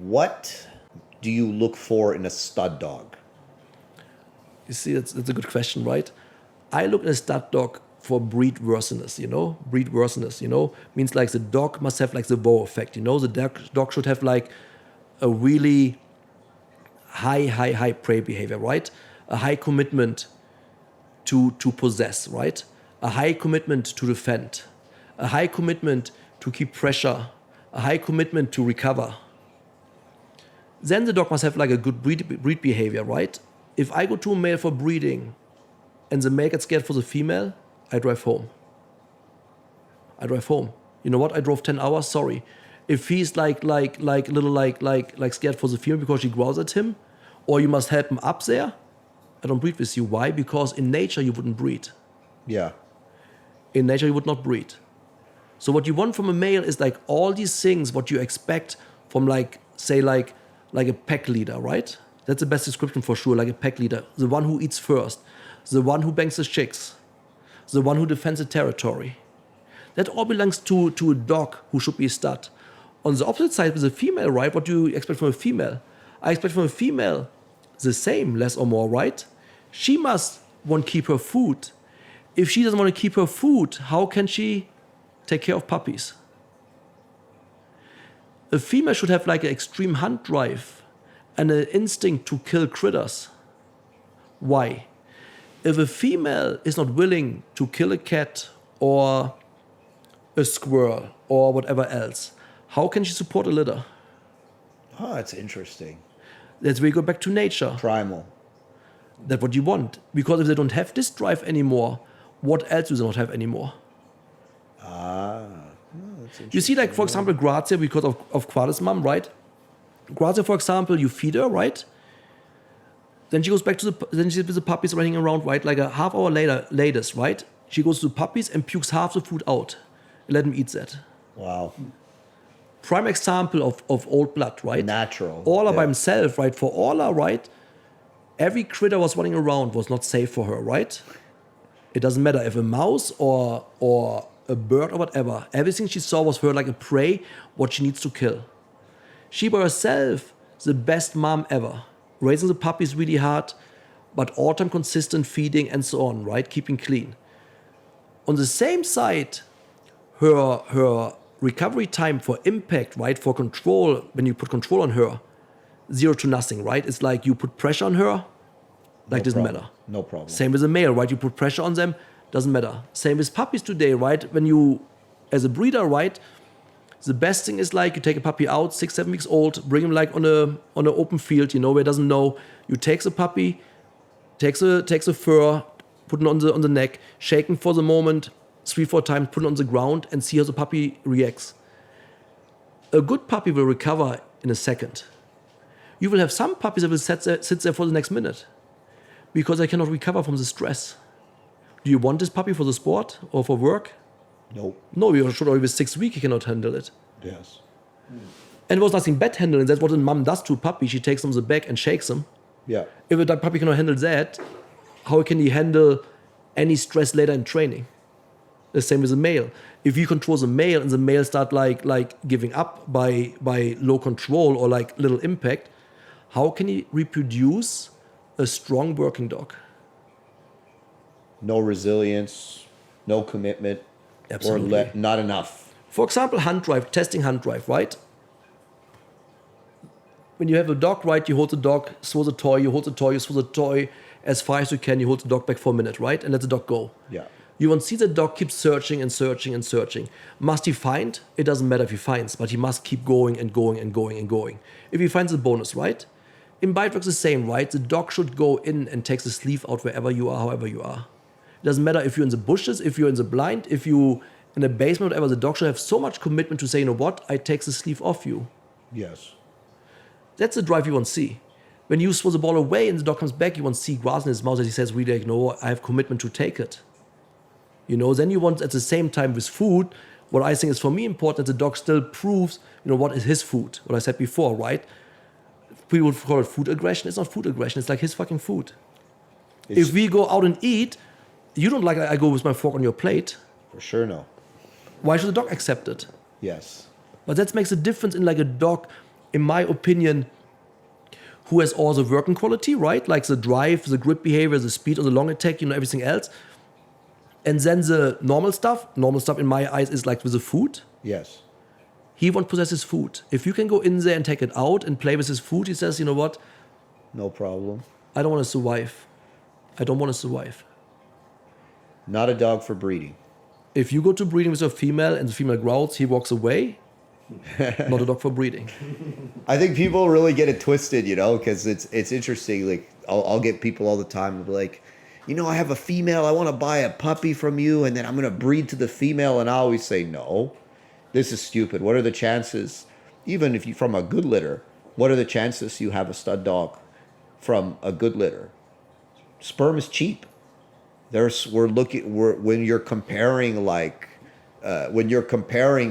What do you look for in a stud dog? You see, that's a good question, right? I look at a stud dog for breed worthiness, Breed worthiness, means like the dog must have like the wow effect, The dog should have like a really high prey behavior, right? A high commitment to possess, right? A high commitment to defend, a high commitment to keep pressure, a high commitment to recover. Then the dog must have like a good breed behavior, right? If I go to a male for breeding and the male gets scared for the female, I drive home. You know what? I drove 10 hours, sorry. If he's like scared for the female because she growls at him, or you must help him up there, I don't breed with you. Why? Because in nature you wouldn't breed. Yeah. In nature you would not breed. So what you want from a male is like all these things what you expect from like a pack leader, right? That's the best description for sure, like a pack leader. The one who eats first, the one who bangs the chicks, the one who defends the territory. That all belongs to a dog who should be a stud. On the opposite side with a female, right? What do you expect from a female? I expect from a female the same, less or more, right? She must want to keep her food. If she doesn't want to keep her food, how can she take care of puppies? A female should have like an extreme hunt drive and an instinct to kill critters. Why? If a female is not willing to kill a cat or a squirrel or whatever else, how can she support a litter? Oh, that's interesting. That's where you go back to nature. Primal. That's what you want. Because if they don't have this drive anymore, what else do they not have anymore? That's interesting. You see, like, for example, Grazia, because of Qualis' mom, right? Grazia, for example, you feed her, right? Then she goes back to then she's with the puppies running around, right? Like a half hour later, latest, right? She goes to the puppies and pukes half the food out and let them eat that. Wow. Prime example of old blood, right? Natural. Orla by himself, right? For Orla, right? Every critter was running around was not safe for her, right? It doesn't matter if a mouse or a bird or whatever. Everything she saw was for her like a prey, what she needs to kill. She by herself, the best mom ever. Raising the puppies really hard, but all time consistent feeding and so on, right? Keeping clean. On the same side, her recovery time for impact, right? For control, when you put control on her, 0 to nothing, right? It's like you put pressure on her, like doesn't matter. No problem. Same with a male, right? You put pressure on them, doesn't matter. Same with puppies today, right? When you, as a breeder, right? The best thing is like you take a puppy out, 6-7 weeks old, bring him like on an open field, where he doesn't know. You take the puppy, takes a fur, put it on the neck, shake him for the moment, 3-4 times, put it on the ground, and see how the puppy reacts. A good puppy will recover in a second. You will have some puppies that will sit there for the next minute because they cannot recover from the stress. Do you want this puppy for the sport or for work? Nope. No, you should always 6 weeks, he cannot handle it. Yes. And it was nothing bad handling. That's what a mom does to a puppy. She takes him on the back and shakes him. Yeah. If a puppy cannot handle that, how can he handle any stress later in training? The same with a male. If you control the male and the male start like giving up by low control or like little impact, how can he reproduce a strong working dog? No resilience, no commitment, Absolutely. or not enough. For example, testing hunt drive, right? When you have a dog, right, you hold the dog, throw the toy, you hold the toy, you throw the toy as far as you can, you hold the dog back for a minute, right? And let the dog go. Yeah. You won't see the dog keep searching and searching and searching. Must he find? It doesn't matter if he finds, but he must keep going and going and going and going. If he finds a bonus, right? In bite works the same, right? The dog should go in and take the sleeve out wherever you are, however you are. It doesn't matter if you're in the bushes, if you're in the blind, if you in the basement, whatever. The dog should have so much commitment to say, you know what? I take the sleeve off you. Yes. That's the drive you want to see. When you throw the ball away and the dog comes back, you want to see grass in his mouth that he says, really, I have commitment to take it. Then you want at the same time with food, what I think is for me important, that the dog still proves, what is his food. What I said before, right? People would call it food aggression. It's not food aggression. It's like his fucking food. If we go out and eat, you don't like I go with my fork on your plate. For sure, no. Why should the dog accept it? Yes. But that makes a difference in like a dog in my opinion, who has all the working quality, right? Like the drive, the grip behavior, the speed of the long attack, everything else. And then the normal stuff in my eyes is like with the food. Yes. He won't possess his food. If you can go in there and take it out and play with his food, he says, you know what? No problem. I don't want to survive. I don't want to survive. Not a dog for breeding. If you go to breeding with a female and the female growls, he walks away. Not a dog for breeding. I think people really get it twisted, because it's interesting. Like I'll get people all the time who be like, I have a female. I want to buy a puppy from you, and then I'm going to breed to the female. And I always say, no, this is stupid. What are the chances, even if you from a good litter, what are the chances you have a stud dog from a good litter? Sperm is cheap. When you're comparing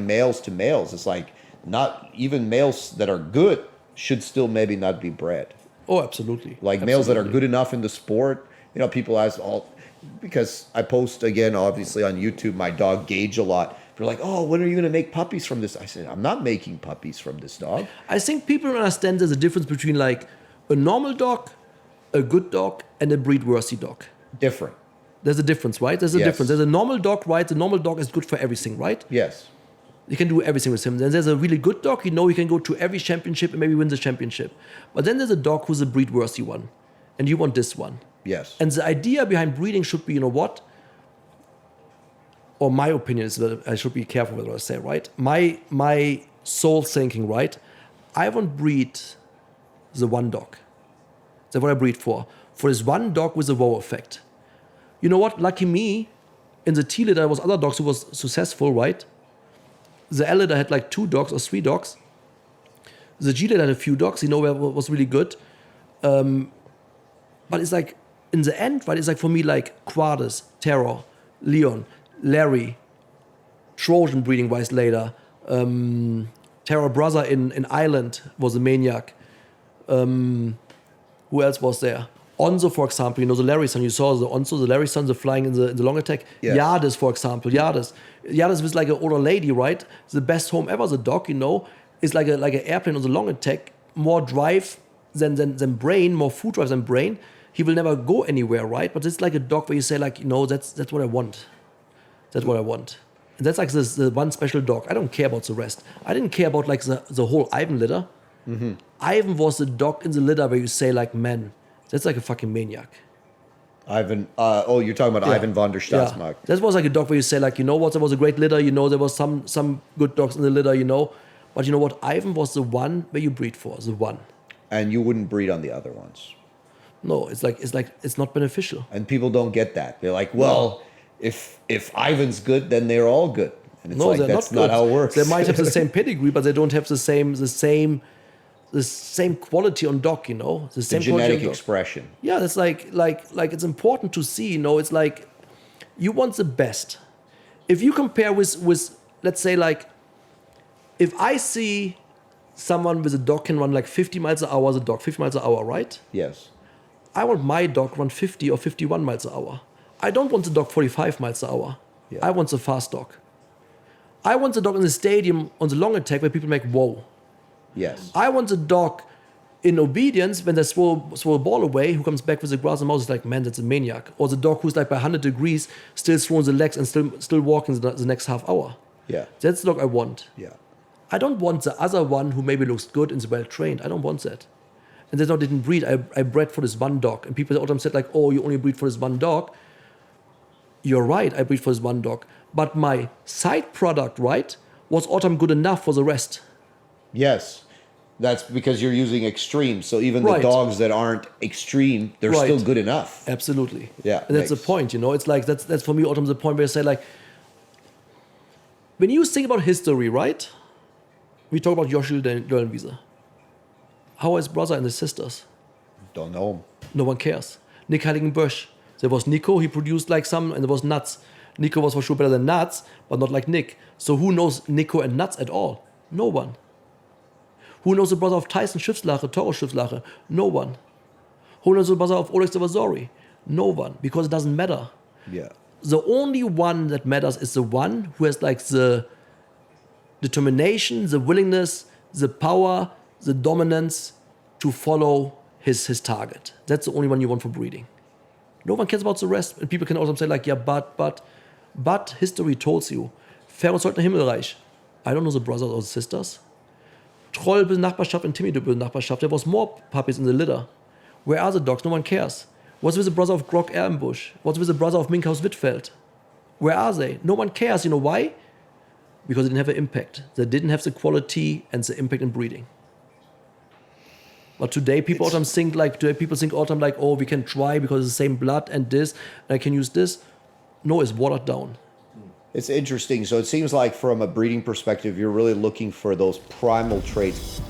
males to males, it's like not even males that are good should still maybe not be bred. Oh, absolutely. Like males that are good enough in the sport, people ask because I post again, obviously on YouTube, my dog Gage a lot. They're like, oh, when are you going to make puppies from this? I said, I'm not making puppies from this dog. I think people don't understand there's a difference between like a normal dog, a good dog, and a breed-worthy dog. Different. There's a difference, right? There's a difference. There's a normal dog, right? The normal dog is good for everything, right? Yes. You can do everything with him. Then there's a really good dog, he can go to every championship and maybe win the championship. But then there's a dog who's a breed-worthy one. And you want this one. Yes. And the idea behind breeding should be, what? Or my opinion is that I should be careful with what I say, right? My soul thinking, right? I won't breed the one dog. That's what I breed for. For this one dog with a wow effect. You know what? Lucky me, in the T litter, there was other dogs who was successful, right? The L litter had like 2 dogs or 3 dogs. The G litter had a few dogs, was really good. But it's like, in the end, right, it's like for me like Quades, Terror, Leon, Larry, Trojan breeding-wise later, Terror Brother in Ireland was a maniac. Who else was there? Onzo, for example, the Larry son, you saw the Onzo, the Larry son, the flying in the long attack. Yes. Yades, for example, Yades was like an older lady, right? The best home ever, the dog, is like an airplane on the long attack, more drive than brain, more food drive than brain. He will never go anywhere, right? But it's like a dog where you say, like, that's what I want. That's what I want. And that's like the one special dog. I don't care about the rest. I didn't care about like the whole Ivan litter. Mm-hmm. Ivan was the dog in the litter where you say, like, man, that's like a fucking maniac. Ivan, you're talking about Ivan von der Staatsmark. Yeah. That was like a dog where you say, like, what, there was a great litter, there was some good dogs in the litter, But you know what? Ivan was the one where you breed for, the one. And you wouldn't breed on the other ones. No, it's not beneficial. And people don't get that. They're like, well, if Ivan's good, then they're all good. And it's like, that's not how it works. They might have the same pedigree, but they don't have the same quality on dog, the same genetic expression. Yeah, that's like it's important to see, it's like you want the best. If you compare with let's say, like, if I see someone with a dog can run like 50 miles an hour as a dog, 50 miles an hour, right? Yes. I want my dog run 50 or 51 miles an hour. I don't want the dog 45 miles an hour. Yeah. I want the fast dog. I want the dog in the stadium on the long attack where people make whoa. Yes. I want the dog in obedience when they throw a ball away, who comes back with the grass and mouse is like, man, that's a maniac. Or the dog who's like by 100 degrees, still throwing the legs and still walking the next half hour. Yeah. That's the dog I want. Yeah. I don't want the other one who maybe looks good and is well trained. I don't want that. And that's why I didn't breed. I bred for this one dog. And people all the time said, like, oh, you only breed for this one dog. You're right, I breed for this one dog. But my side product, right, was all the time good enough for the rest. Yes. That's because you're using extreme. So even the Right. dogs that aren't extreme, they're Right. still good enough. Absolutely. Yeah, And that's the makes- point, It's like, that's for me all the time the point where I say, like, when you think about history, right? We talk about Yoshi Döllenwiese. How are his brother and his sisters? Don't know. No one cares. Nick Heiligenbösch. There was Nico, he produced like some, and there was Nuts. Nico was for sure better than Nuts, but not like Nick. So who knows Nico and Nuts at all? No one. Who knows the brother of Tyson Schiffslache, Toro Schiffslache? No one. Who knows the brother of Oleg Zavazori? No one, because it doesn't matter. Yeah. The only one that matters is the one who has like the determination, the willingness, the power, the dominance to follow his target. That's the only one you want for breeding. No one cares about the rest. And people can also say like, yeah, but history tells you, Pharaohs Himmelreich. I don't know the brothers or the sisters. Trollböse Nachbarschaft and Timmy-böse Nachbarschaft. There was more puppies in the litter. Where are the dogs? No one cares. What's with the brother of Grog Erlenbusch? What's with the brother of Minkhaus Wittfeld? Where are they? No one cares. You know why? Because they didn't have an impact. They didn't have the quality and the impact in breeding. But today people all the time think like, oh, we can try because it's the same blood and this, and I can use this. No, it's watered down. It's interesting. So it seems like from a breeding perspective, you're really looking for those primal traits